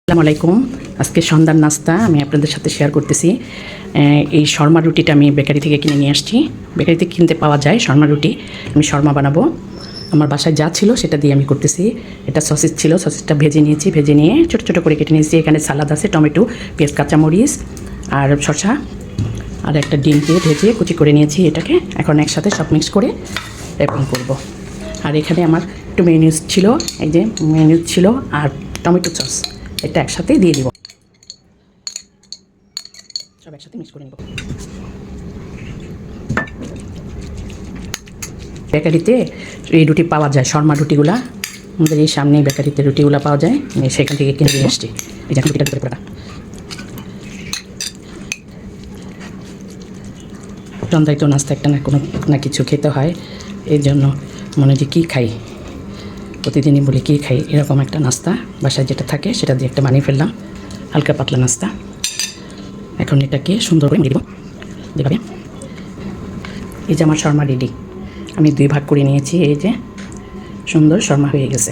আসসালামু আলাইকুম। আজকে সন্ধ্যার নাস্তা আমি আপনাদের সাথে শেয়ার করতেছি। এই শর্মা রুটিটা আমি বেকারি থেকে কিনে নিয়ে আসছি। বেকারিতে কিনতে পাওয়া যায় শর্মা রুটি। আমি শর্মা বানাবো। আমার বাসায় যা ছিল সেটা দিয়ে আমি করতেছি। এটা সসেজ ছিল, সসেজটা ভেজে নিয়েছি, ভেজে নিয়ে ছোটো ছোটো করে কেটে নিয়েছি। এখানে সালাদ আছে, টমেটো, পেঁয়াজ, কাঁচামরিচ আর শসা আর একটা ডিমকে ভেজে কুচি করে নিয়েছি। এটাকে এখন একসাথে সব মিক্স করে এরকম করব। আর এখানে আমার একটু মেয়োনিজ ছিল, এই যে মেয়োনিজ ছিল আর টমেটো সস, এটা একসাথে দিয়ে দিব। সব একসাথে মিক্স করে নেব। বেকারিতে এই রুটি পাওয়া যায়, শর্মা রুটিগুলা আমাদের এই সামনেই বেকারিতে রুটিগুলা পাওয়া যায়, সেখান থেকে কিনে নিয়ে আসছি। এই যে রুটিটার ভিতরে পড়া সন্ধ্যায় তো নাস্তা একটা না কোনো না কিছু খেতে হয়। এই জন্য মনে হয় যে কী খাই, প্রতিদিনই বলি কী খাই, এরকম একটা নাস্তা বাসায় যেটা থাকে সেটা দিয়ে একটা বানিয়ে ফেললাম, হালকা পাতলা নাস্তা। এখন এটাকে সুন্দর করে মুড়ে দেবো যেভাবে। এই যে আমার শর্মা রেডি, আমি 2 ভাগ করে নিয়েছি। এই যে সুন্দর শর্মা হয়ে গেছে।